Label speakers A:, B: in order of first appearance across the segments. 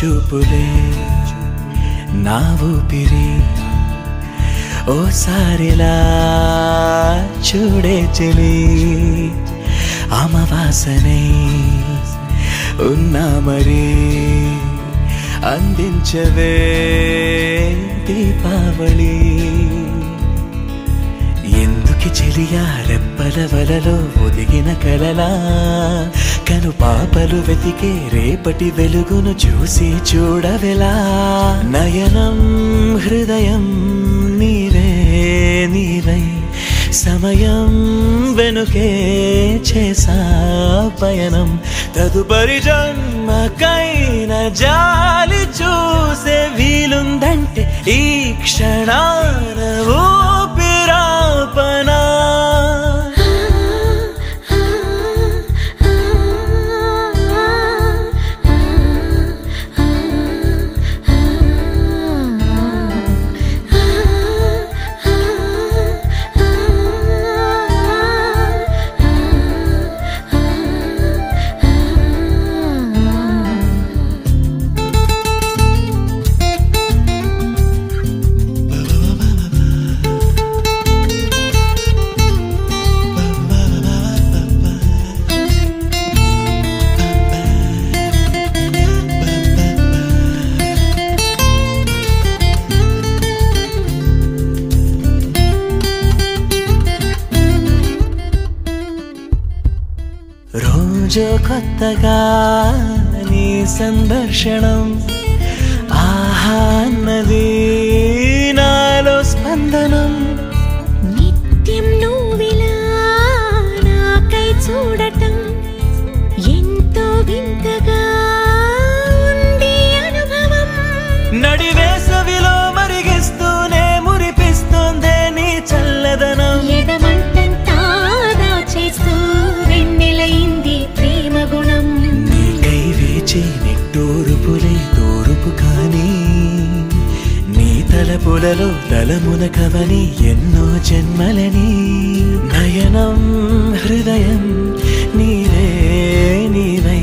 A: చూపులే నా ఊపిరి ఓసారిలా చూడే చెలి అమవాసనే ఉన్నా మరి అందించవే దీపావళి ఎందుకి చెలియా రెప్పల వలలో ఒదిగిన కలలా కను పాపలు వెతికే రేపటి వెలుగును చూసి చూడవెలా నయనం హృదయం నీవే నీవై సమయం వెనుకే చేసా పయనం తదుపరి జన్మకైన జాలి చూసే వీలుందంటే ఈ క్షణాన ఊపిరాపనా రోజు కొత్తగా నీ సందర్శనం ఆహా అన్నది నాలో స్పందనం
B: నిత్యం నువ్విలా నాకై చూడటం ఎంతో వింతగా ఉంది అనుభవం
A: నడివేసవిలో మరిగిస్తూనే మురిపిస్తోందే నీ చల్లదనం
B: ఎదమంటంతా దాచేస్తూ వెన్నెలైంది ప్రేమ గుణం
A: నీకై వేచి నిట్టూరుపులే తూరుపు కానీ నీ తలపులలో తలమున కవని ఎన్నో జన్మలని నయనం హృదయం నీవే నీవై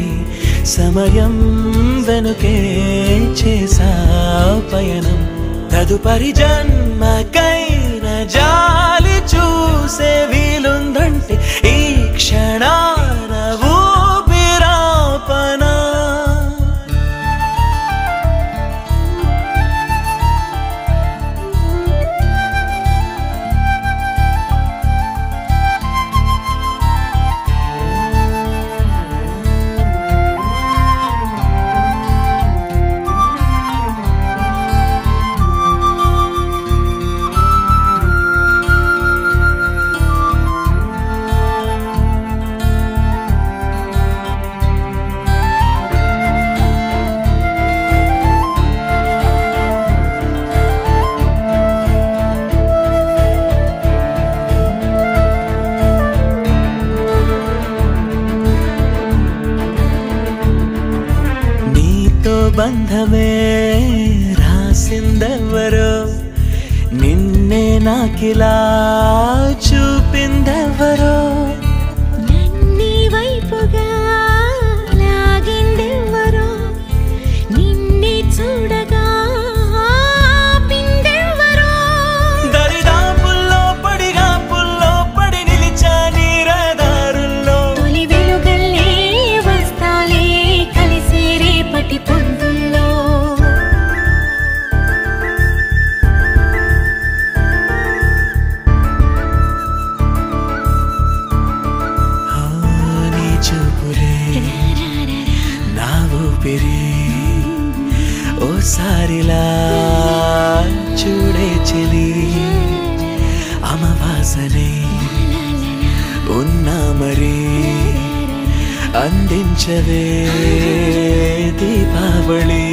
A: సమయం వెనుకే చేసా పయనం తదుపరి జన్మకైన జాలి చూసే వీలుందంటే ఈ క్షణాన ఊపిరాపనా బంధమే రాసిందెవరో నిన్నే నాకిలా చూపిందెవరో
B: నన్ని వైపుగా లాగిందెవరో నిన్నే చూడగా ఆపిందెవరో
A: దరిదాపుల్లో పడిగాపుల్లో పడి నిలిచా నీ రహదారుల్లో
B: తొలి వెలుగల్లే వస్తాలే కలిసే రేపటి పొద్దుల్లో
A: నీ చూపులే నా ఊపిరి ఓసారిలా చూడే చెలి అమవాసనే ఉన్నా మరి అందించవే దీపావళి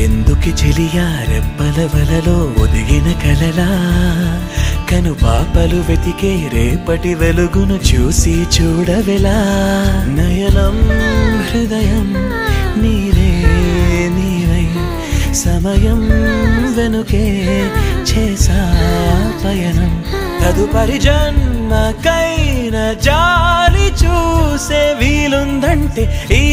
A: ఎందుకి చెలియా రెప్పల వలలో ఒదిగిన కలలా కను పాపలు వెతికే రేపటి వెలుగును చూసి చూడవెలా నయనం హృదయం నీవే నీవై సమయం వెనుకే చేసా పయనం తదుపరి జన్మకైన జాలి చూసే వీలుందంటే ఈ